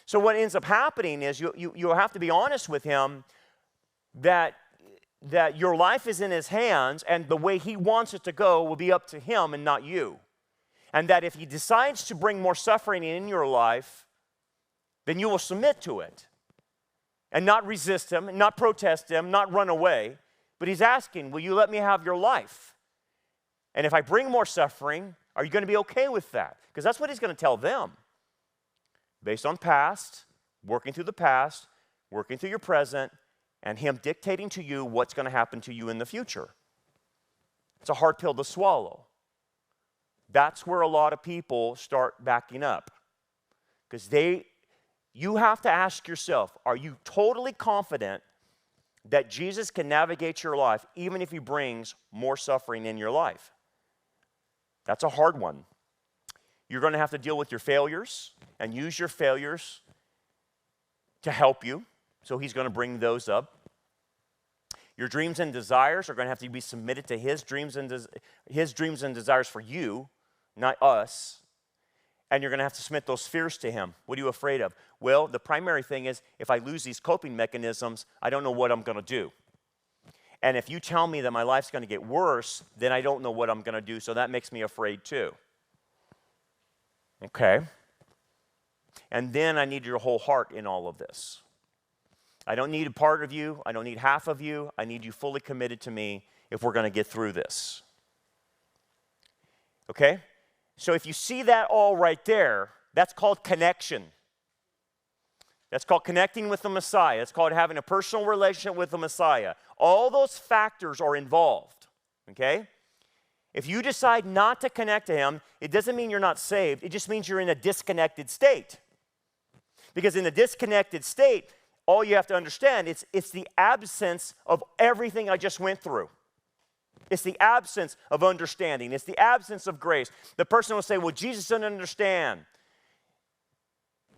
So what ends up happening is you have to be honest with him that your life is in his hands, and the way he wants it to go will be up to him and not you. And that if he decides to bring more suffering in your life, then you will submit to it and not resist him, not protest him, not run away. But he's asking, will you let me have your life? And if I bring more suffering, are you going to be okay with that? Because that's what he's going to tell them. Based on past, working through the past, working through your present, and him dictating to you what's going to happen to you in the future. It's a hard pill to swallow. That's where a lot of people start backing up. Because you have to ask yourself, are you totally confident that Jesus can navigate your life even if he brings more suffering in your life? That's a hard one. You're going to have to deal with your failures and use your failures to help you. So he's going to bring those up. Your dreams and desires are going to have to be submitted to his dreams and desires for you, not us. And you're going to have to submit those fears to him. What are you afraid of? Well, the primary thing is, if I lose these coping mechanisms, I don't know what I'm going to do. And if you tell me that my life's going to get worse, then I don't know what I'm going to do, so that makes me afraid too. Okay? And then I need your whole heart in all of this. I don't need a part of you. I don't need half of you. I need you fully committed to me if we're going to get through this. Okay? So if you see that all right there, that's called connection. That's called connecting with the Messiah. It's called having a personal relationship with the Messiah. All those factors are involved. Okay? If you decide not to connect to him, it doesn't mean you're not saved. It just means you're in a disconnected state. Because in a disconnected state, all you have to understand, it's the absence of everything I just went through. It's the absence of understanding. It's the absence of grace. The person will say, well, Jesus doesn't understand.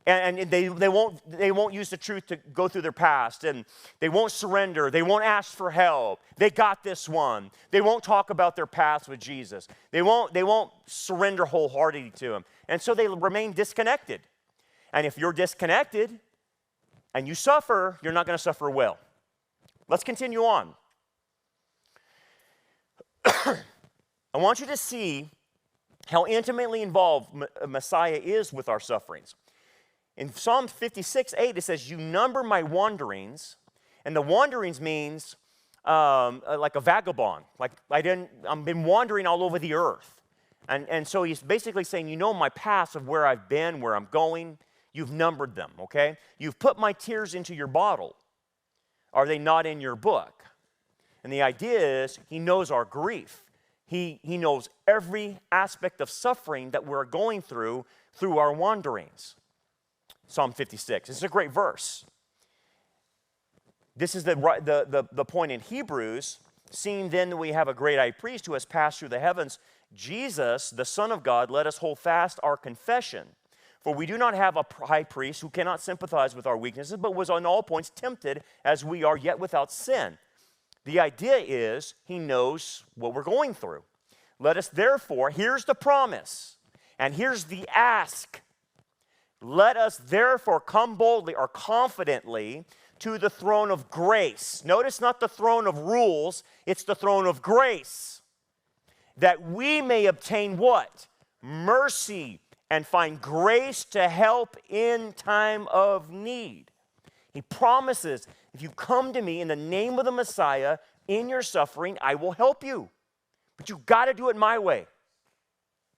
And they won't use the truth to go through their past. And they won't surrender. They won't ask for help. They got this one. They won't talk about their past with Jesus. They won't surrender wholeheartedly to him. And so they remain disconnected. And if you're disconnected and you suffer, you're not going to suffer well. Let's continue on. I want you to see how intimately involved Messiah is with our sufferings. In Psalm 56:8, it says, you number my wanderings. And the wanderings means like a vagabond. Like I've been wandering all over the earth. And so he's basically saying, you know my past of where I've been, where I'm going. You've numbered them, okay? You've put my tears into your bottle. Are they not in your book? And the idea is he knows our grief. He knows every aspect of suffering that we're going through our wanderings. Psalm 56. This is a great verse. This is the point in Hebrews. Seeing then that we have a great high priest who has passed through the heavens, Jesus, the Son of God, let us hold fast our confession. For we do not have a high priest who cannot sympathize with our weaknesses, but was on all points tempted as we are, yet without sin. The idea is he knows what we're going through. Let us therefore, here's the promise, and here's the ask. Let us therefore come boldly or confidently to the throne of grace. Notice not the throne of rules, it's the throne of grace. That we may obtain what? Mercy and find grace to help in time of need. He promises, if you come to me in the name of the Messiah, in your suffering, I will help you. But you've got to do it my way.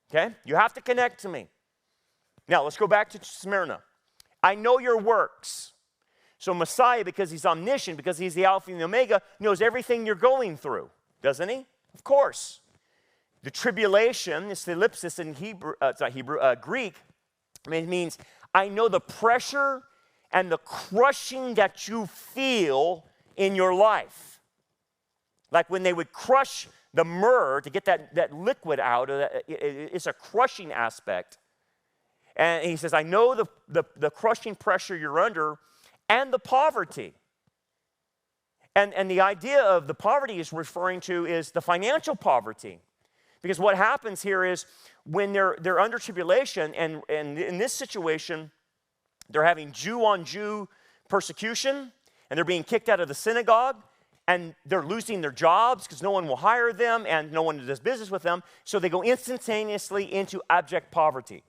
Okay? You have to connect to me. Now, let's go back to Smyrna. I know your works. So Messiah, because he's omniscient, because he's the Alpha and the Omega, knows everything you're going through. Doesn't he? Of course. The tribulation, it's the ellipsis in Greek. It means I know the pressure and the crushing that you feel in your life. Like when they would crush the myrrh to get that liquid out, it's a crushing aspect. And he says, I know the crushing pressure you're under and the poverty. And the idea of the poverty is referring to is the financial poverty. Because what happens here is when they're under tribulation, and in this situation, they're having Jew-on-Jew persecution, and they're being kicked out of the synagogue, and they're losing their jobs because no one will hire them and no one does business with them. So they go instantaneously into abject poverty.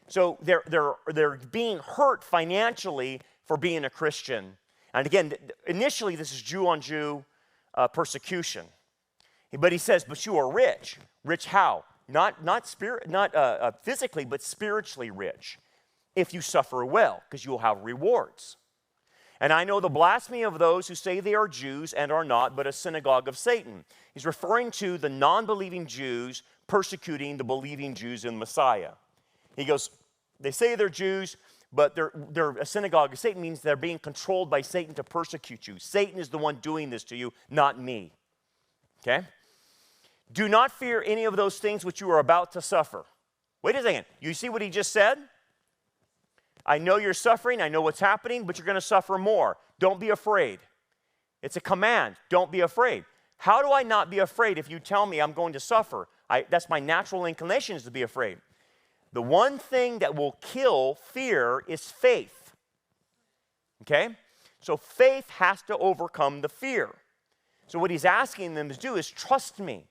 So they're being hurt financially for being a Christian. And again, initially this is Jew-on-Jew persecution. But he says, but you are rich. Rich how? Not physically, but spiritually rich. If you suffer well, because you will have rewards. And I know the blasphemy of those who say they are Jews and are not, but a synagogue of Satan. He's referring to the non-believing Jews persecuting the believing Jews in Messiah. He goes, they say they're Jews, but they're a synagogue of Satan, means they're being controlled by Satan to persecute you. Satan is the one doing this to you, not me. Okay? Do not fear any of those things which you are about to suffer. Wait a second. You see what he just said? I know you're suffering. I know what's happening, but you're going to suffer more. Don't be afraid. It's a command. Don't be afraid. How do I not be afraid if you tell me I'm going to suffer? That's my natural inclination, is to be afraid. The one thing that will kill fear is faith. Okay? So faith has to overcome the fear. So what he's asking them to do is trust me.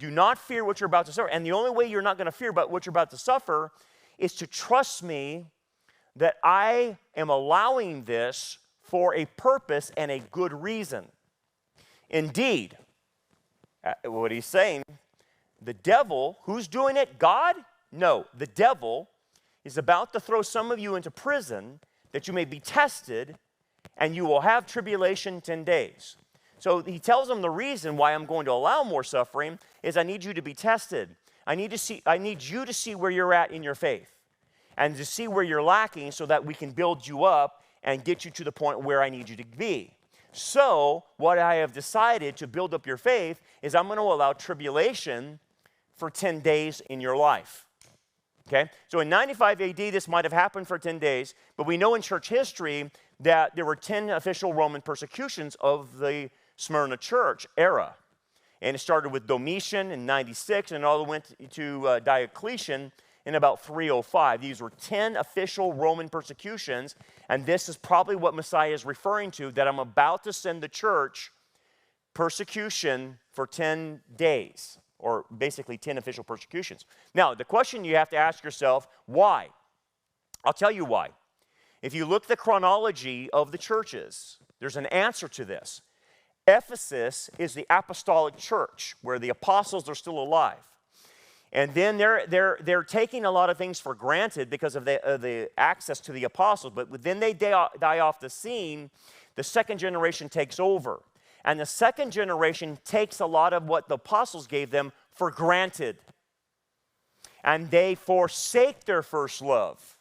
Do not fear what you're about to suffer. And the only way you're not going to fear about what you're about to suffer is to trust me that I am allowing this for a purpose and a good reason. Indeed, what he's saying, the devil, who's doing it? God? No, the devil is about to throw some of you into prison that you may be tested, and you will have tribulation 10 days. So he tells them the reason why I'm going to allow more suffering is I need you to be tested. I need you to see where you're at in your faith and to see where you're lacking so that we can build you up and get you to the point where I need you to be. So what I have decided to build up your faith is I'm going to allow tribulation for 10 days in your life. Okay? So in 95 AD, this might have happened for 10 days, but we know in church history that there were 10 official Roman persecutions of the Smyrna church era. And it started with Domitian in 96 and all the way went to Diocletian in about 305. These were 10 official Roman persecutions, and this is probably what Messiah is referring to, that I'm about to send the church persecution for 10 days, or basically 10 official persecutions. Now, the question you have to ask yourself, why? I'll tell you why. If you look at the chronology of the churches, there's an answer to this. Ephesus is the apostolic church, where the apostles are still alive. And then they're taking a lot of things for granted because of the access to the apostles. But then they die off the scene. The second generation takes over. And the second generation takes a lot of what the apostles gave them for granted. And they forsake their first love.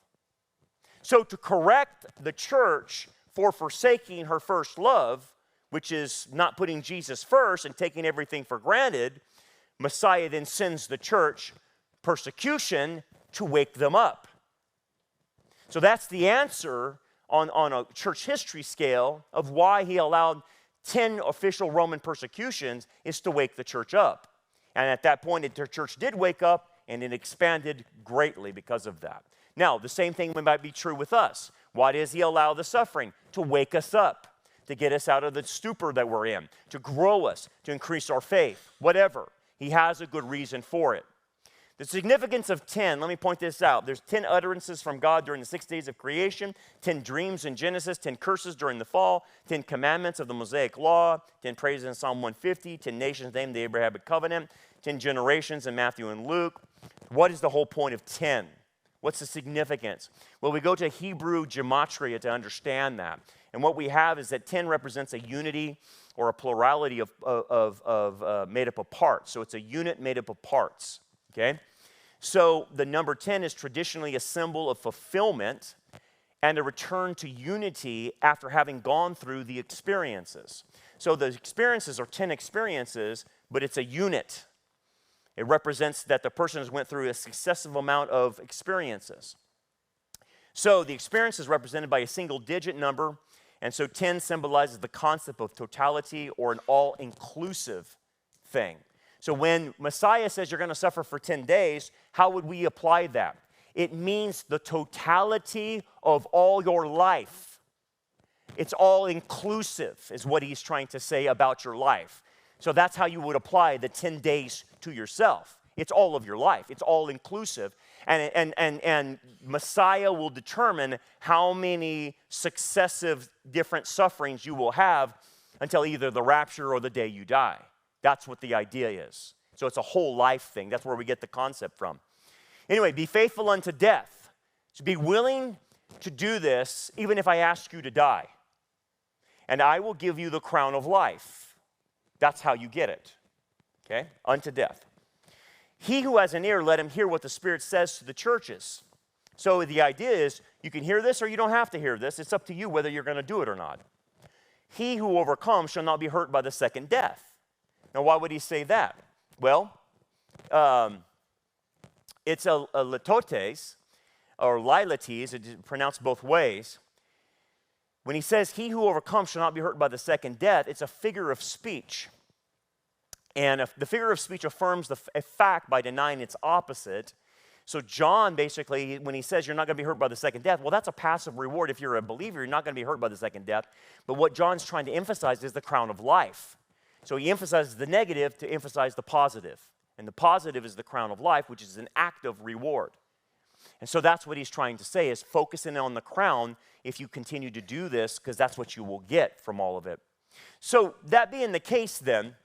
So to correct the church for forsaking her first love, which is not putting Jesus first and taking everything for granted, Messiah then sends the church persecution to wake them up. So that's the answer on a church history scale of why he allowed 10 official Roman persecutions, is to wake the church up. And at that point, the church did wake up, and it expanded greatly because of that. Now, the same thing might be true with us. Why does he allow the suffering? To wake us up, to get us out of the stupor that we're in, to grow us, to increase our faith, whatever. He has a good reason for it. The significance of 10, let me point this out. There's 10 utterances from God during the 6 days of creation, 10 dreams in Genesis, 10 curses during the fall, 10 commandments of the Mosaic law, 10 praises in Psalm 150, 10 nations named the Abrahamic covenant, 10 generations in Matthew and Luke. What is the whole point of 10? What's the significance? Well, we go to Hebrew gematria to understand that. And what we have is that 10 represents a unity or a plurality of made up of parts. So it's a unit made up of parts, okay? So the number 10 is traditionally a symbol of fulfillment and a return to unity after having gone through the experiences. So the experiences are 10 experiences, but it's a unit. It represents that the person has went through a successive amount of experiences. So the experience is represented by a single digit number, and so 10 symbolizes the concept of totality or an all-inclusive thing. So when Messiah says you're going to suffer for 10 days, how would we apply that? It means the totality of all your life. It's all-inclusive is what he's trying to say about your life. So that's how you would apply the 10 days to yourself. It's all of your life. It's all-inclusive. And Messiah will determine how many successive different sufferings you will have until either the rapture or the day you die. That's what the idea is. So it's a whole life thing. That's where we get the concept from. Anyway, be faithful unto death. So be willing to do this even if I ask you to die. And I will give you the crown of life. That's how you get it. Okay? Unto death. He who has an ear, let him hear what the Spirit says to the churches. So the idea is you can hear this or you don't have to hear this. It's up to you whether you're going to do it or not. He who overcomes shall not be hurt by the second death. Now, why would he say that? Well, it's a litotes, or lilates, it's pronounced both ways. When he says, he who overcomes shall not be hurt by the second death, it's a figure of speech. And the figure of speech affirms a fact by denying its opposite. So John, basically, when he says you're not going to be hurt by the second death, well, that's a passive reward. If you're a believer, you're not going to be hurt by the second death. But what John's trying to emphasize is the crown of life. So he emphasizes the negative to emphasize the positive. And the positive is the crown of life, which is an active reward. And so that's what he's trying to say, is focusing on the crown if you continue to do this, because that's what you will get from all of it. So that being the case then,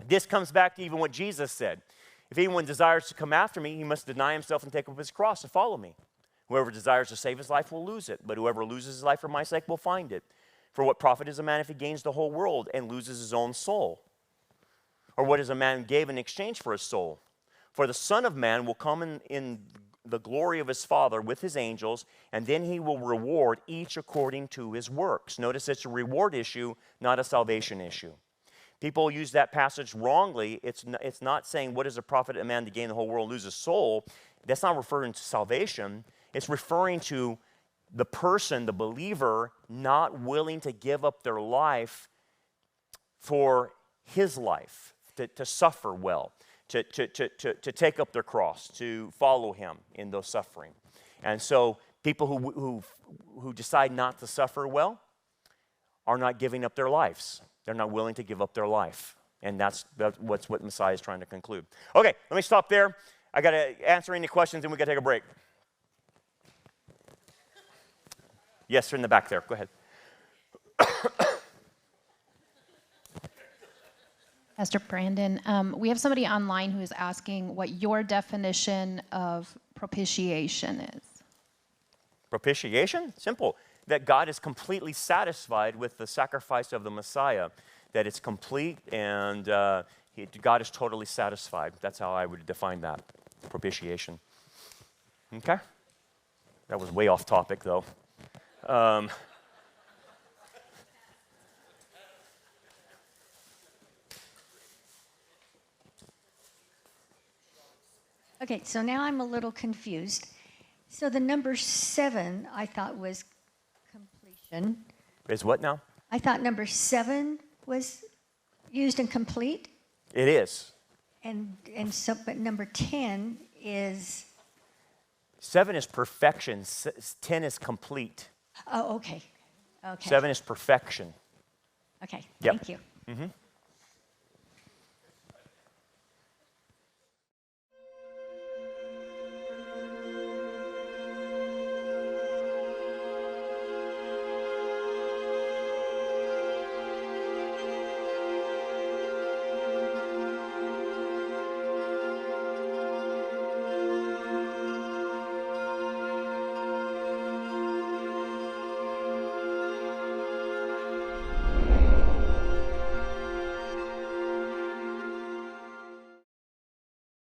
this comes back to even what Jesus said. If anyone desires to come after me, he must deny himself and take up his cross to follow me. Whoever desires to save his life will lose it, but whoever loses his life for my sake will find it. For what profit is a man if he gains the whole world and loses his own soul? Or what is a man gave in exchange for his soul? For the Son of Man will come in the glory of his Father with his angels, and then he will reward each according to his works. Notice it's a reward issue, not a salvation issue. People use that passage wrongly. It's not saying, what is a profit a man to gain the whole world and lose his soul? That's not referring to salvation. It's referring to the person, the believer, not willing to give up their life for his life, to suffer well, to take up their cross, to follow him in those suffering. And so people who decide not to suffer well are not giving up their lives. They're not willing to give up their life. And that's what Messiah is trying to conclude. Okay, let me stop there. I got to answer any questions and we got to take a break. Yes, you're in the back there. Go ahead. Pastor Brandon, we have somebody online who is asking what your definition of propitiation is. Propitiation? Simple. That God is completely satisfied with the sacrifice of the Messiah. That it's complete and God is totally satisfied. That's how I would define that. Propitiation. Okay? That was way off topic, though. Okay, so now I'm a little confused. So the number 7 I thought was completion. Is what now? I thought number 7 was used in complete. It is. And so, but number 10 is... 7 is perfection. 10 is complete. Oh, okay. Okay. 7 is perfection. Okay, Yep. thank you. Mm-hmm.